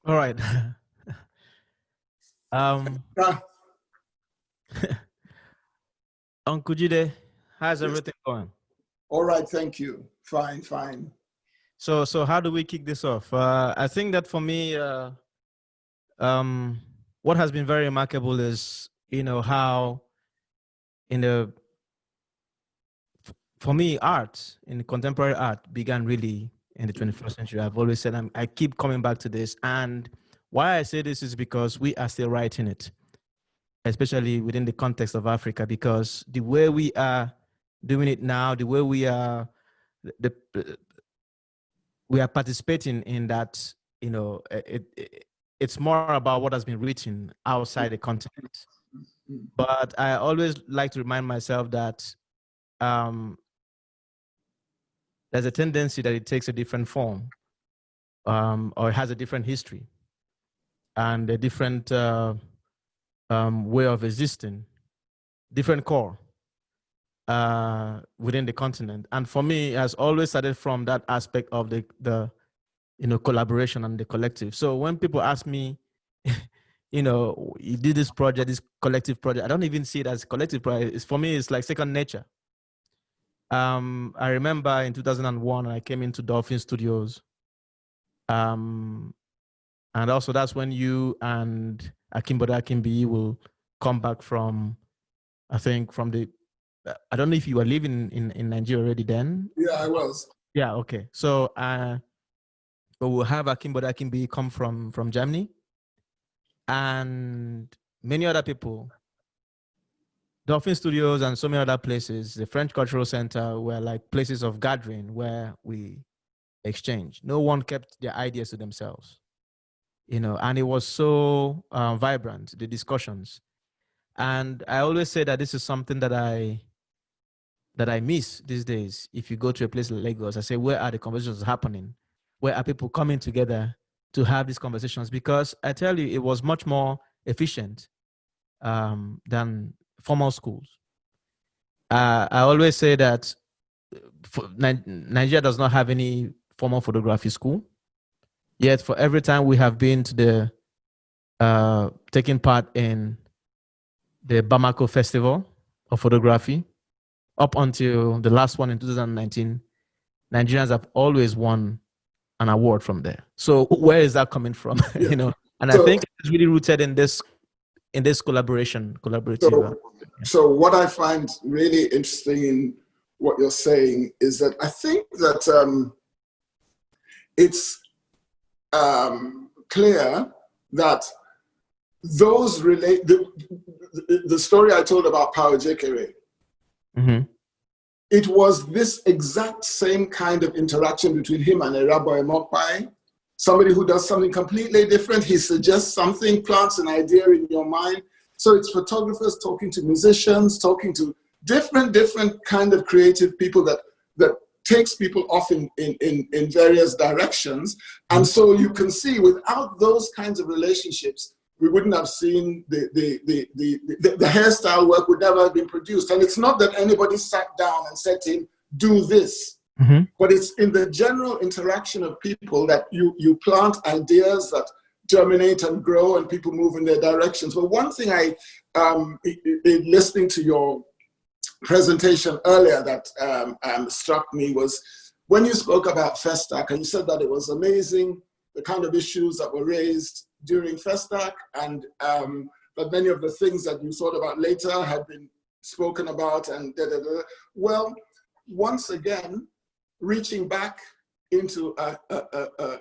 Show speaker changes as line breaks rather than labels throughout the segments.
All right. um,
Ah,
Uncle Jide, how's
yes.
everything going?
All right, thank you. Fine, fine.
So how do we kick this off? I think that for me, um, what has been very remarkable is, how in the for me, art in contemporary art began really in the 21st century. I've always said I keep coming back to this, and why I say this is because we are still writing it, especially within the context of Africa, because the way we are doing it now, the way the we are participating in that, it's more about what has been written outside the continent. But I always like to remind myself that um, there's a tendency that it takes a different form, or it has a different history and a different way of existing, different core within the continent. And for me, it has always started from that aspect of the collaboration and the collective. So when people ask me, you did this project, this collective project, I don't even see it as collective project. For me, it's like second nature. I remember in 2001, I came into Dolphin Studios. Um, and also that's when you and Akimboda Akimbi will come back from, I think from I don't know if you were living in Nigeria already then.
Yeah, I was.
Yeah, okay. So we'll have Akimboda Akimbi come from Germany, and many other people. Dolphin Studios and so many other places, the French Cultural Center, were like places of gathering where we exchange. No one kept their ideas to themselves, and it was so vibrant, the discussions. And I always say that this is something that I miss these days. If you go to a place like Lagos, I say, where are the conversations happening? Where are people coming together to have these conversations? Because I tell you, it was much more efficient than formal schools. I always say that Nigeria does not have any formal photography school. Yet, for every time we have been to taking part in the Bamako Festival of Photography, up until the last one in 2019, Nigerians have always won an award from there. So where is that coming from?
Yeah.
And I
So,
think it's really rooted in this collaborative.
so, so what I find really interesting in what you're saying is that I think that it's clear that those relate the story I told about Power Jekere.
Mm-hmm.
It was this exact same kind of interaction between him and Erabo Emokpai. Somebody who does something completely different, he suggests something, plants an idea in your mind. So it's photographers talking to musicians, talking to different kind of creative people that takes people off in various directions. And so you can see without those kinds of relationships, we wouldn't have seen the hairstyle work would never have been produced. And it's not that anybody sat down and said to him, do this.
Mm-hmm.
But it's in the general interaction of people that you plant ideas that germinate and grow and people move in their directions. But one thing in listening to your presentation earlier that struck me was when you spoke about Festac and you said that it was amazing, the kind of issues that were raised during Festac and that many of the things that you thought about later had been spoken about and Well, once again, reaching back into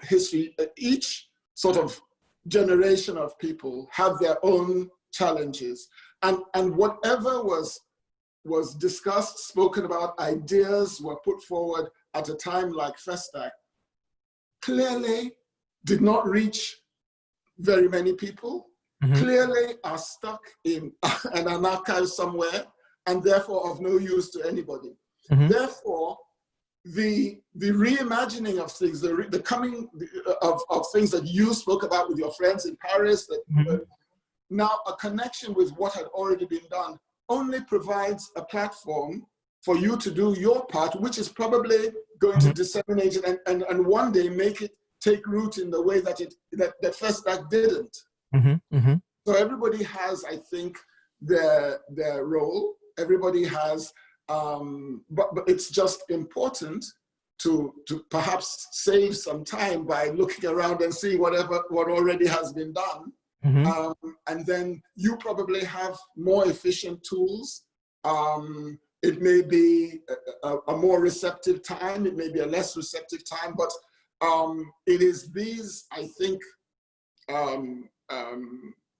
history, each sort of generation of people have their own challenges. And whatever was discussed, spoken about, ideas were put forward at a time like Festac, clearly did not reach very many people, clearly are stuck in an archive somewhere, and therefore of no use to anybody. Therefore, the reimagining of things, the coming of things that you spoke about with your friends in Paris, that now a connection with what had already been done only provides a platform for you to do your part, which is probably going to disseminate it and one day make it take root in the way that that First Act didn't. So everybody has, I think, their role. Everybody has, but it's just important to perhaps save some time by looking around and see what already has been done. And then you probably have more efficient tools. It may be a more receptive time, it may be a less receptive time, but it is these, I think,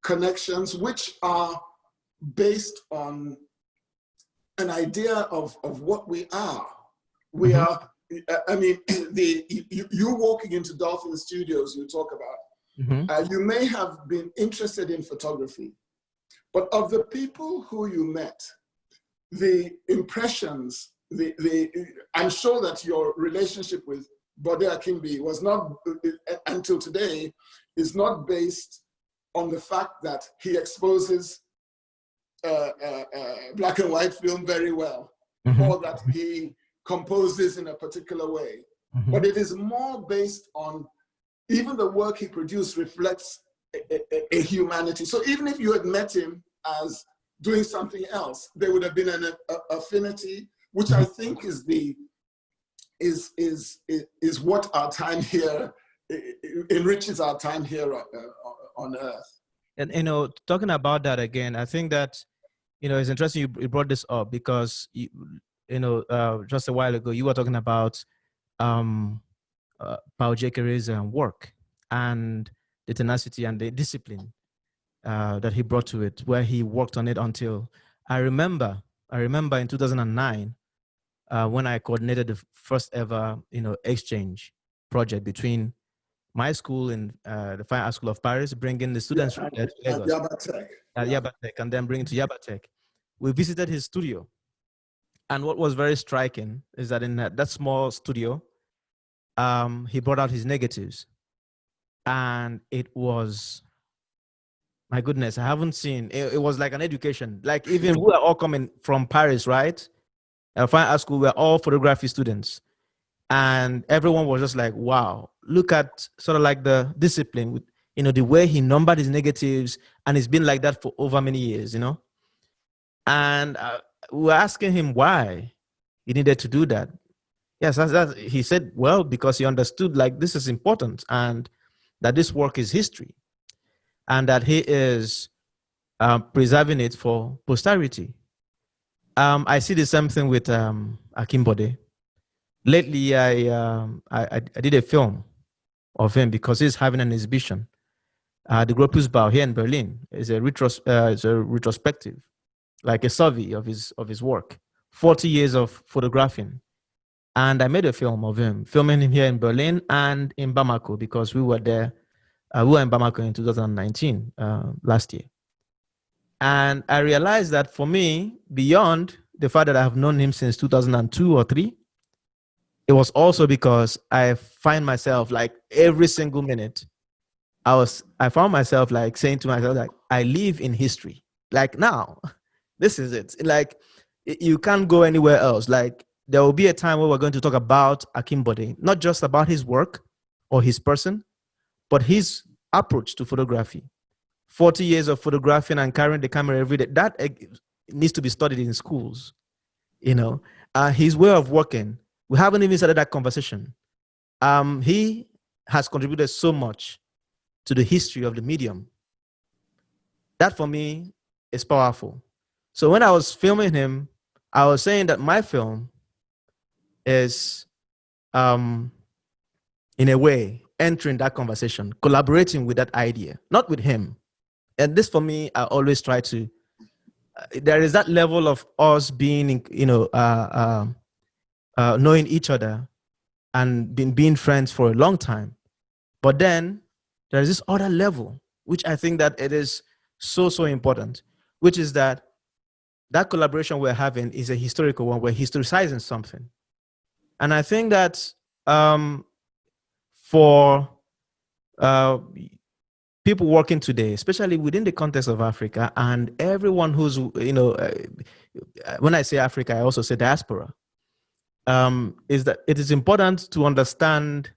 connections which are based on an idea of what we are. We are, I mean, you walking into Dolphin Studios, you talk about, you may have been interested in photography, but of the people who you met, the impressions, I'm sure that your relationship with Bode Akimbi was not, until today, is not based on the fact that he exposes black and white film very well, or that he composes in a particular way. But it is more based on, even the work he produced reflects a humanity. So even if you had met him as doing something else, there would have been an affinity, which I think is what our time here enriches our time here on Earth.
And talking about that again, I think that it's interesting you brought this up, because just a while ago you were talking about Okereke's work and the tenacity and the discipline that he brought to it, where he worked on it until I remember in 2009 when I coordinated the first ever exchange project between my school and the Fine Art School of Paris, bringing the students from there to Lagos, Yabatech, and then bringing to Yabatech. We visited his studio, and what was very striking is that in that small studio, he brought out his negatives, and it was, my goodness, I haven't seen, it was like an education. Like, even we are all coming from Paris, right? Fine Art School, we're all photography students. And everyone was just like, wow, look at sort of like the discipline with, the way he numbered his negatives. And it's been like that for over many years, And we were asking him why he needed to do that. Yes, he said, well, because he understood like this is important, and that this work is history, and that he is preserving it for posterity. I see the same thing with Akimbode. Lately, I did a film of him because he's having an exhibition. The Gropiusbau here in Berlin is a retrospective, like a survey of his work, 40 years of photographing. And I made a film of him, filming him here in Berlin and in Bamako, because we were there. We were in Bamako in 2019, last year. And I realized that for me, beyond the fact that I have known him since 2002 or 3, it was also because I find myself like every single minute, I found myself like saying to myself, like, I live in history. Like, now, this is it. Like, you can't go anywhere else. Like, there will be a time where we're going to talk about Akimbode, not just about his work or his person, but his approach to photography. 40 years of photographing and carrying the camera every day, that needs to be studied in schools. His way of working, we haven't even started that conversation. He has contributed so much to the history of the medium. That for me is powerful. So when I was filming him, I was saying that my film is, in a way, entering that conversation, collaborating with that idea, not with him. And this for me, I always try to, there is that level of us being, knowing each other and being friends for a long time. But then there is this other level, which I think that it is so important, which is that collaboration we're having is a historical one. We're historicizing something. And I think that for people working today, especially within the context of Africa, and everyone who's, when I say Africa, I also say diaspora, is that it is important to understand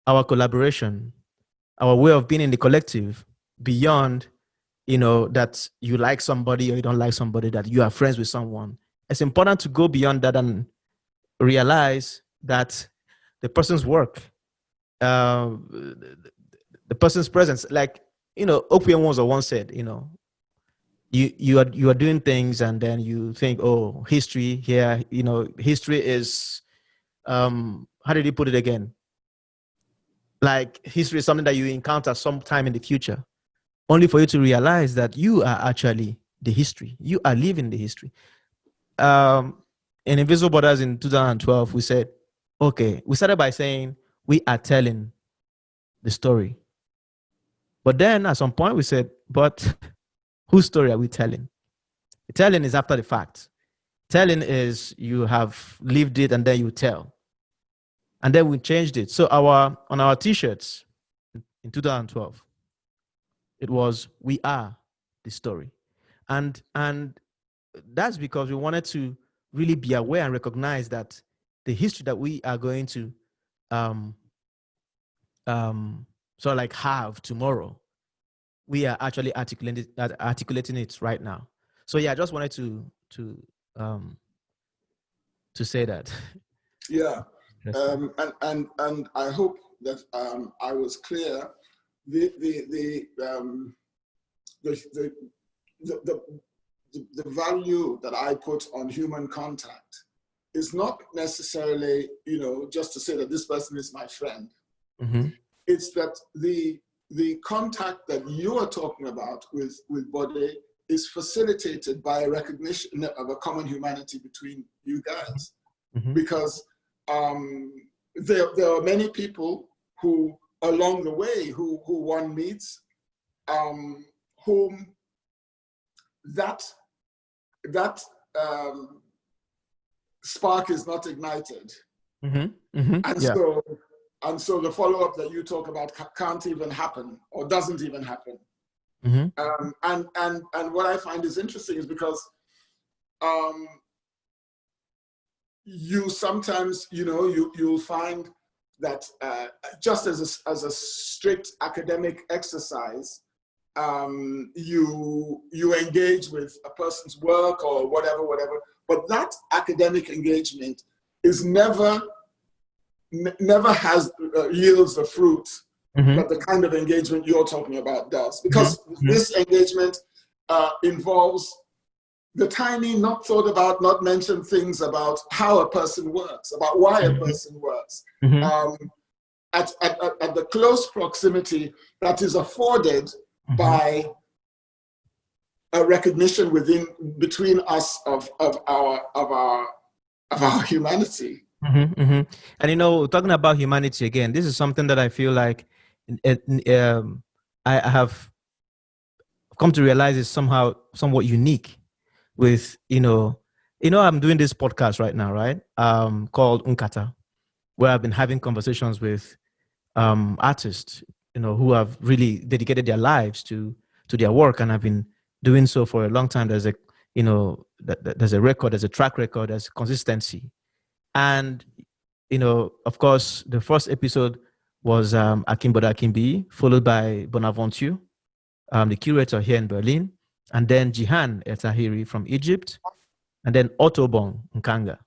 our collaboration, our way of being in the collective, beyond, that you like somebody or you don't like somebody, that you are friends with someone. It's important to go beyond that and realize that the person's work, the person's presence, like, Okwuenwunsor once said, you are doing things and then you think, oh, history here, history is, how did he put it again? Like, history is something that you encounter sometime in the future, only for you to realize that you are actually the history. You are living the history. In Invisible Borders in 2012, we said, okay, we started by saying we are telling the story. But then at some point we said, but whose story are we telling? Telling is after the fact. Telling is you have lived it and then you tell. And then we changed it. So on our t-shirts in 2012, it was, we are the story. And that's because we wanted to really be aware and recognize that the history that we are going to sort of like have tomorrow, we are actually articulating it right now. So yeah, I just wanted to say that.
Yeah, and I hope that I was clear. The value that I put on human contact is not necessarily, just to say that this person is my friend.
Mm-hmm.
It's that the contact that you are talking about with Bode is facilitated by a recognition of a common humanity between you guys. Mm-hmm. Because there are many people who along the way who one meets, whom that spark is not ignited. Mm-hmm. Mm-hmm. And so the follow-up that you talk about can't even happen or doesn't even happen. Mm-hmm. And what I find is interesting is because you sometimes, you'll find that just as a strict academic exercise, you engage with a person's work or whatever, but that academic engagement is never has yields the fruit mm-hmm. that the kind of engagement you're talking about does, because mm-hmm. this engagement involves the tiny, not thought about, not mentioned things about how a person works, about why mm-hmm. a person works, mm-hmm. At the close proximity that is afforded mm-hmm. by a recognition between us of our humanity.
Mm-hmm, mm-hmm. And talking about humanity again, this is something that I feel like I have come to realize is somewhat unique with I'm doing this podcast right now, right? Called Unkata, where I've been having conversations with artists, who have really dedicated their lives to their work, and I've been doing so for a long time. There's there's a record, there's a track record, there's consistency. And, of course, the first episode was Akimboda Akimbi, followed by Bonaventure, the curator here in Berlin, and then Jihan Etahiri from Egypt, and then Otobong Nkanga,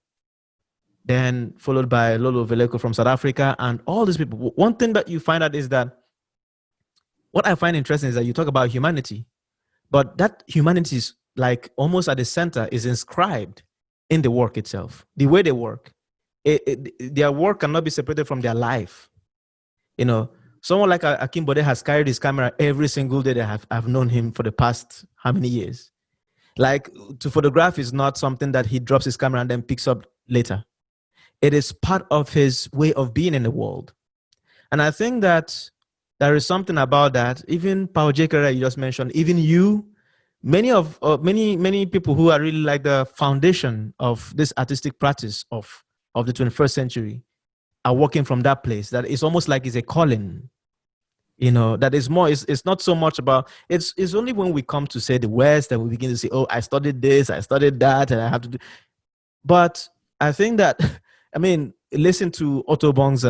then followed by Lolo Veleko from South Africa, and all these people. One thing that you find out is that what I find interesting is that you talk about humanity, but that humanity is like almost at the center, is inscribed in the work itself, the way they work. Their work cannot be separated from their life. Someone like Akimbode has carried his camera every single day that I've known him for the past how many years. Like, to photograph is not something that he drops his camera and then picks up later. It is part of his way of being in the world. And I think that there is something about that. Even Pao Jekere, you just mentioned, even you, many people who are really like the foundation of this artistic practice of the 21st century are working from that place. That it's almost like it's a calling, that is more, it's not so much about, it's only when we come to say the West that we begin to say, oh, I studied this, I studied that, and I have to do. But I think that, listen to Otto Bong's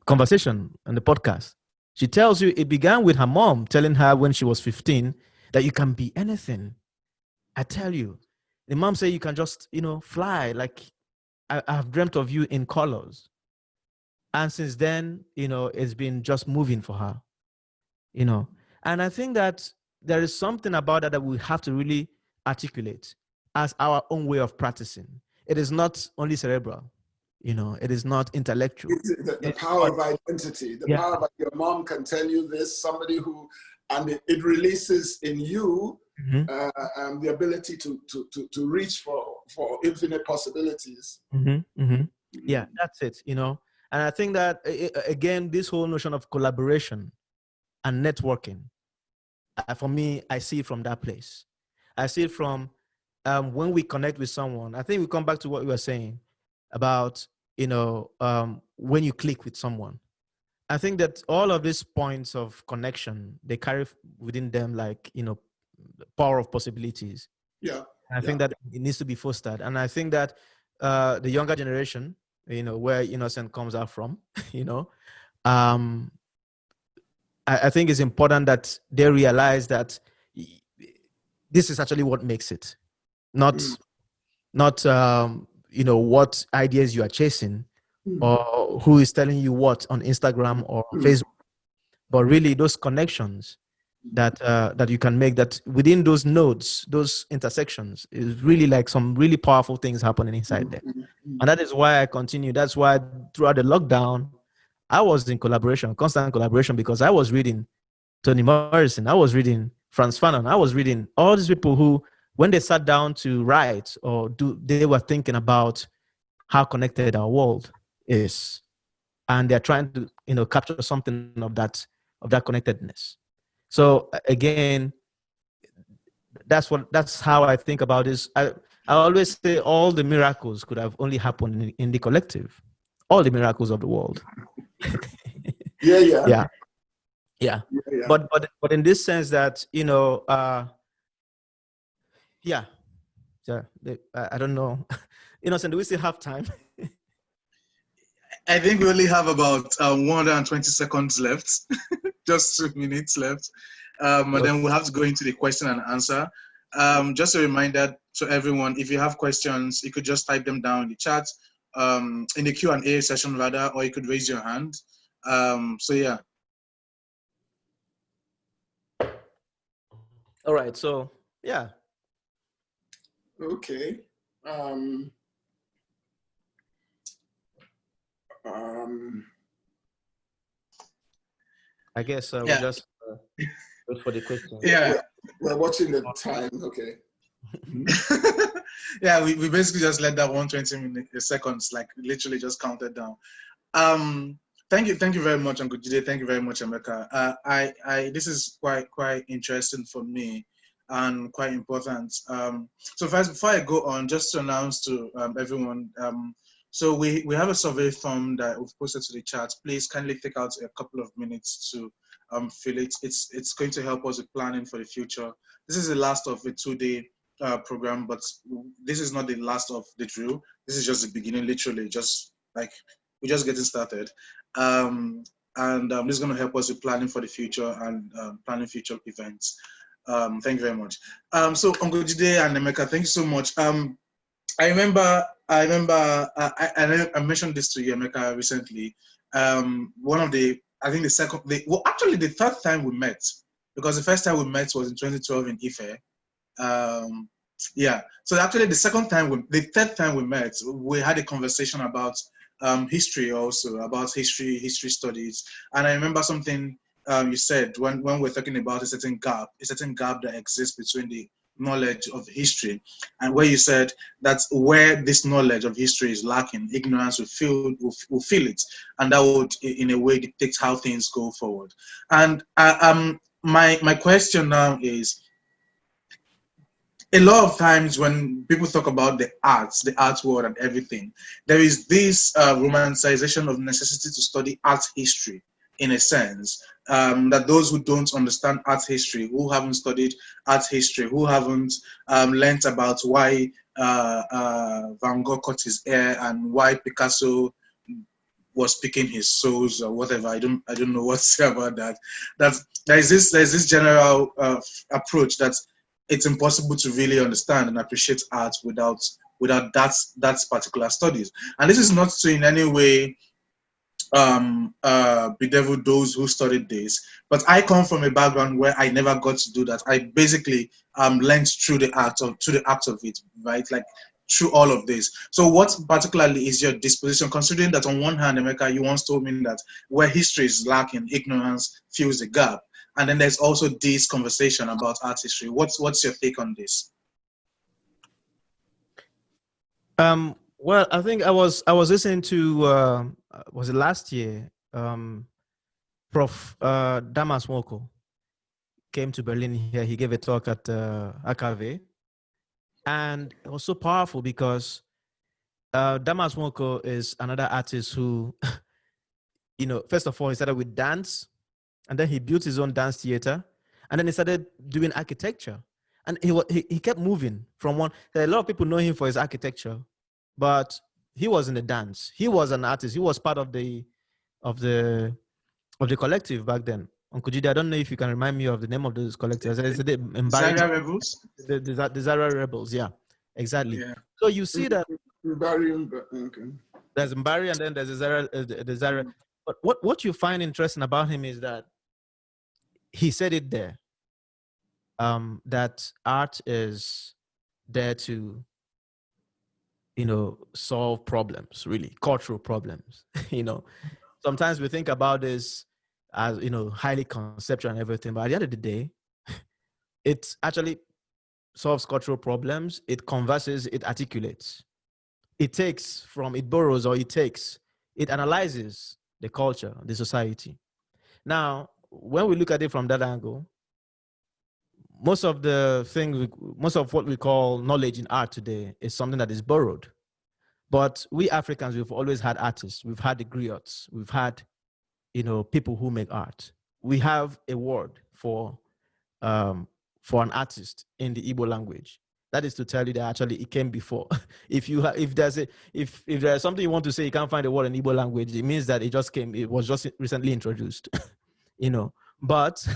conversation on the podcast. She tells you it began with her mom telling her when she was 15 that you can be anything. I tell you, the mom said you can just, fly. Like I've dreamt of you in colors. And since then, it's been just moving for her, And I think that there is something about that we have to really articulate as our own way of practicing. It is not only cerebral, it is not intellectual.
The power of identity, the power of your mom can tell you this, somebody who, and it releases in you the ability to reach for infinite possibilities.
Yeah, that's it, And I think that, again, this whole notion of collaboration and networking, for me, I see it from that place. I see it from when we connect with someone. I think we come back to what we were saying about, when you click with someone. I think that all of these points of connection, they carry within them, like, the power of possibilities.
Yeah.
I think that it needs to be fostered. And I think that the younger generation, where Innocent comes out from, I think it's important that they realize that this is actually what makes it, not what ideas you are chasing or who is telling you what on Instagram or Facebook, but really those connections that you can make, that within those nodes, those intersections, is really like some really powerful things happening inside there. And that is why I continue. That's why throughout the lockdown, I was in constant collaboration, because I was reading Toni Morrison, I was reading Frantz Fanon, I was reading all these people who, when they sat down to write or they were thinking about how connected our world is, and they're trying to, capture something of that connectedness. So again, that's how I think about this. I always say all the miracles could have only happened in the collective, all the miracles of the world. Yeah. But in this sense that, I don't know. Innocent, do we still have time?
I think we only have about 120 seconds left, just 2 minutes left. And then we'll have to go into the question and answer. Just a reminder to everyone, if you have questions, you could just type them down in the chat, in the Q&A session rather, or you could raise your hand. So yeah.
All right, so yeah.
Okay.
I guess we'll just wait for the question.
Yeah.
We're watching the time. Okay.
Yeah, we basically just let that 120 seconds, like literally just counted down. Thank you very much, Ngujide. Thank you very much, Emeka. This is quite interesting for me and quite important. So first, before I go on, just to announce to everyone, so we have a survey form that we've posted to the chat. Please kindly take out a couple of minutes to fill it. It's going to help us with planning for the future. This is the last of a 2-day program, but this is not the last of the drill. This is just the beginning, literally, just like we're just getting started. This is going to help us with planning for the future and planning future events. Thank you very much. So Ngujide and Emeka, thank you so much. I remember I mentioned this to you, Emeka, recently. One of the, I think actually the third time we met, because the first time we met was in 2012 in Ife. Yeah, so actually the third time we met, we had a conversation about history also, about history studies. And I remember something you said when we're talking about a certain gap that exists between the knowledge of history, and where you said that's where this knowledge of history is lacking, ignorance will feel it, and that would in a way dictate how things go forward. And my question now is, a lot of times when people talk about the art world and everything, there is this romanticization of necessity to study art history, in a sense, that those who don't understand art history, who haven't studied art history, who haven't learnt about why Van Gogh cut his hair and why Picasso was picking his souls or whatever. I don't know what to say about that. There's this general approach that it's impossible to really understand and appreciate art without that particular studies. And this is not to in any way bedevil those who studied this, but I come from a background where I never got to do that. I basically learned through the act of it, right? Like through all of this. So what particularly is your disposition, considering that on one hand, Emeka, you once told me that where history is lacking, ignorance fills the gap. And then there's also this conversation about art history. What's your take on this?
Well, I think I was listening to was it last year? Prof. Damas Moko came to Berlin here. He gave a talk at AKV, and it was so powerful because Damas Moko is another artist who, first of all, he started with dance, and then he built his own dance theater, and then he started doing architecture, and he kept moving from one. A lot of people know him for his architecture, but he was in the dance. He was an artist. He was part of the collective back then. Uncle Jide, I don't know if you can remind me of the name of those collectives.
Zaria Rebels?
The Zaria Rebels, yeah, exactly.
Yeah.
So you see that
Okay.
there's Mbari and then there's the Zaria. But what you find interesting about him is that he said it there, that art is there to, solve problems, really, cultural problems. Sometimes we think about this as, highly conceptual and everything, but at the end of the day, it actually solves cultural problems. It converses, it articulates. It borrows or it analyzes the culture, the society. Now, when we look at it from that angle, most of what we call knowledge in art today is something that is borrowed. But we Africans, we've always had artists. We've had the griots. We've had, people who make art. We have a word for an artist in the Igbo language. That is to tell you that actually it came before. If there's something you want to say, you can't find a word in Igbo language, it means that it was just recently introduced. But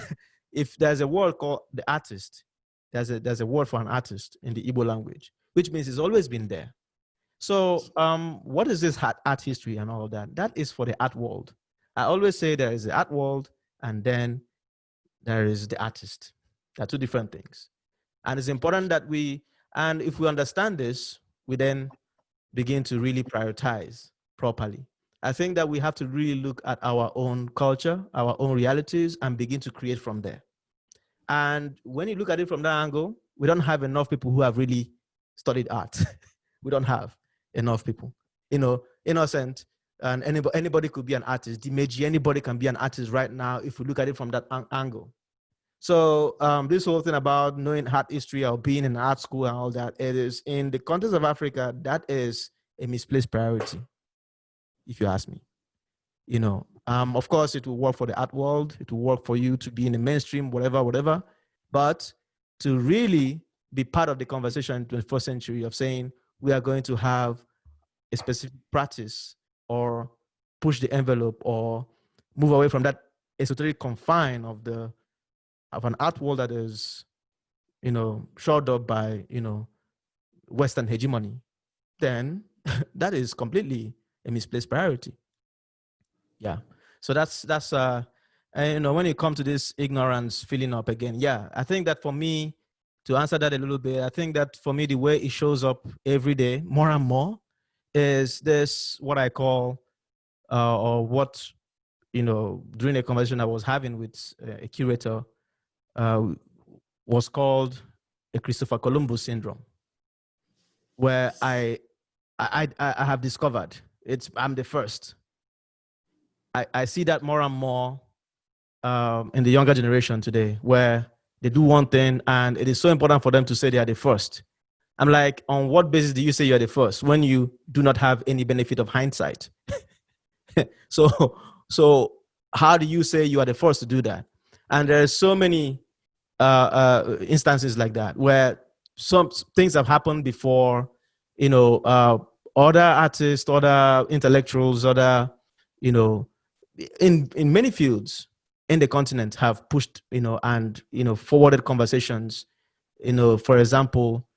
if there's a word called the artist, there's a word for an artist in the Igbo language, which means it's always been there. So what is this art history and all of that? That is for the art world. I always say there is the art world and then there is the artist. They're two different things. And it's important that if we understand this, we then begin to really prioritize properly. I think that we have to really look at our own culture, our own realities, and begin to create from there. And when you look at it from that angle, we don't have enough people who have really studied art. We don't have enough people, innocent, and anybody could be an artist. Dimeji, anybody can be an artist right now if we look at it from that angle. So this whole thing about knowing art history or being in art school and all that, it is in the context of Africa, that is a misplaced priority, if you ask me. Of course, it will work for the art world. It will work for you to be in the mainstream, whatever. But to really be part of the conversation in the 21st century of saying we are going to have a specific practice or push the envelope or move away from that esoteric confine of an art world that is, shored up by, Western hegemony, then that is completely a misplaced priority. Yeah. So that's when you come to this ignorance filling up again, yeah, I think that for me, to answer that a little bit, I think that for me, the way it shows up every day, more and more, is this what I call, or what, during a conversation I was having with a curator, was called a Christopher Columbus syndrome, where I have discovered I'm the first. I see that more and more in the younger generation today, where they do one thing and it is so important for them to say they are the first. I'm like, on what basis do you say you're the first when you do not have any benefit of hindsight? So how do you say you are the first to do that? And there are so many instances like that where some things have happened before, other artists, other intellectuals, other in many fields in the continent have pushed, and, forwarded conversations. For example,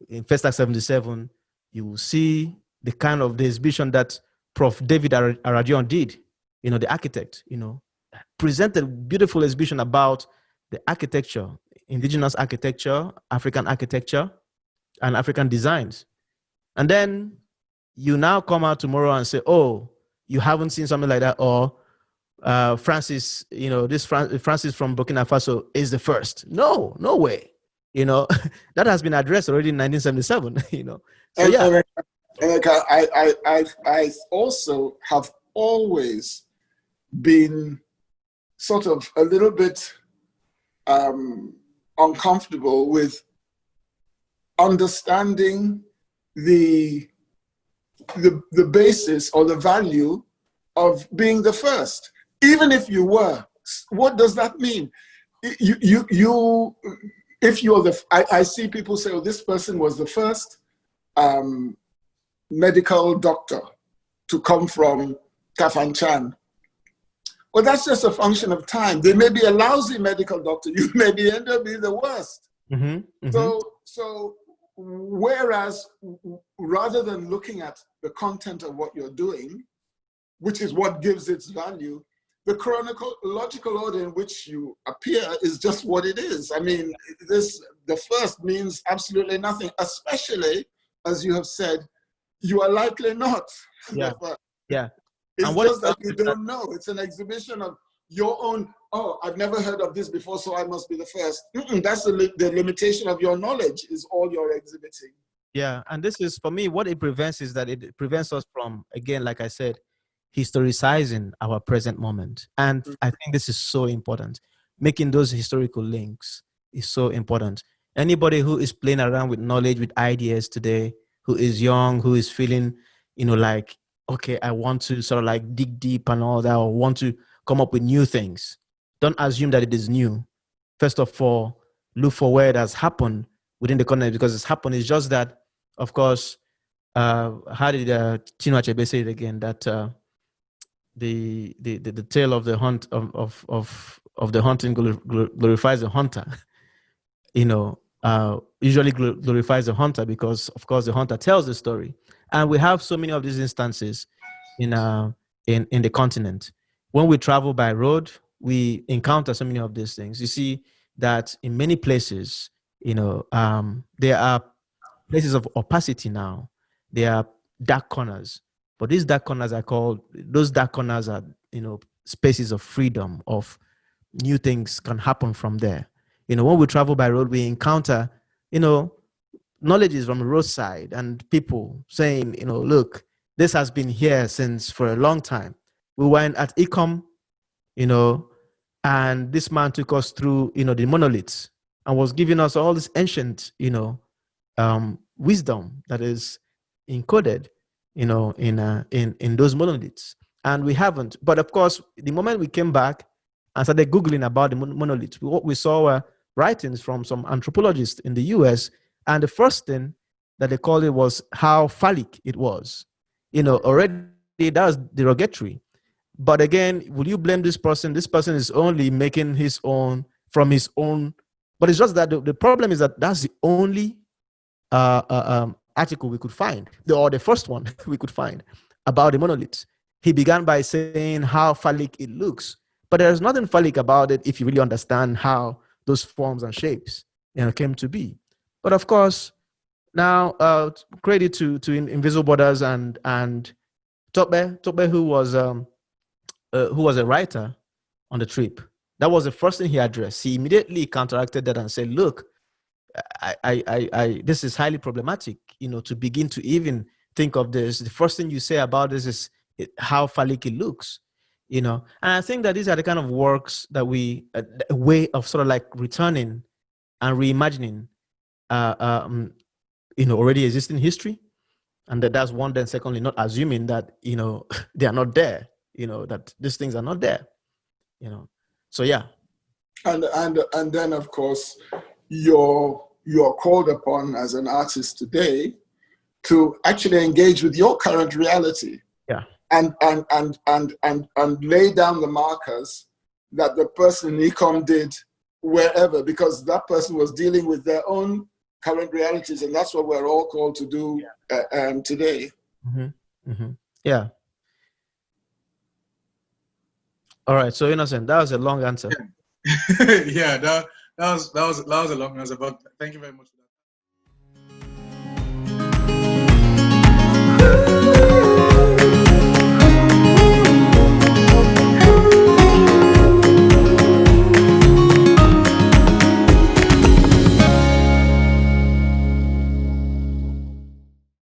in First Act 77, you will see the exhibition that Prof. David Arajion did, the architect, presented a beautiful exhibition about the architecture, indigenous architecture, African architecture, and African designs. And then you now come out tomorrow and say, oh, you haven't seen something like that, or Francis, Francis from Burkina Faso is the first. No way. That has been addressed already in 1977. So yeah.
Emeka, I also have always been sort of a little bit uncomfortable with understanding the basis or the value of being the first. Even if you were, what does that mean? If you're I see people say, oh, this person was the first medical doctor to come from Kafanchan. Well, that's just a function of time. They may be a lousy medical doctor. You may end up being the worst.
Mm-hmm, mm-hmm.
So whereas rather than looking at the content of what you're doing, which is what gives its value, the chronological order in which you appear is just what it is. I mean, the first means absolutely nothing, especially, as you have said, you are likely not.
Yeah. Yeah.
It's just that you don't know. It's an exhibition of your own, oh, I've never heard of this before, so I must be the first. That's the limitation of your knowledge, is all you're exhibiting.
Yeah. And this is, for me, what it prevents is that it prevents us from, again, like I said, historicizing our present moment. And I think this is so important. Making those historical links is so important. Anybody who is playing around with knowledge, with ideas today, who is young, who is feeling, like, okay, I want to sort of like dig deep and all that, or want to come up with new things. Don't assume that it is new. First of all, look for where it has happened within the continent, because it's happened. It's just that, of course, how did Chinua Achebe say it again? That the tale of the hunt of the hunting glorifies the hunter. Usually glorifies the hunter, because of course the hunter tells the story, and we have so many of these instances in the continent. When we travel by road, we encounter so many of these things. You see that in many places, there are places of opacity now. There are dark corners, but these dark corners are spaces of freedom, of new things can happen from there. When we travel by road, we encounter, knowledge is from the roadside, and people saying, look, this has been here for a long time. We went at Ecom, and this man took us through, the monoliths, and was giving us all this ancient, wisdom that is encoded, in those monoliths. And we haven't. But of course, the moment we came back and started Googling about the monoliths, what we saw were writings from some anthropologists in the US. And the first thing that they called it was how phallic it was. Already that was derogatory. But again, will you blame this person? This person is only making his own from his own. But it's just that the problem is that that's the only article we could find, or the first one we could find about the monoliths. He began by saying how phallic it looks. But there's nothing phallic about it if you really understand how those forms and shapes came to be. But of course, now credit to Invisible Borders and Tope, who was a writer on the trip. That was the first thing he addressed. He immediately counteracted that and said, look, this is highly problematic, to begin to even think of this. The first thing you say about this is how phallic it looks. And I think that these are the kind of works that a way of sort of like returning and reimagining, already existing history. And that's one. Then secondly, not assuming that, they are not there, that these things are not there, So, yeah.
And then, of course, you're called upon as an artist today to actually engage with your current reality.
Yeah.
and lay down the markers that the person in ecom did wherever, because that person was dealing with their own current realities, and that's what we're all called to do today.
Yeah. All right. So Innocent, that was a long answer.
Yeah, that was a long answer, but thank you very much.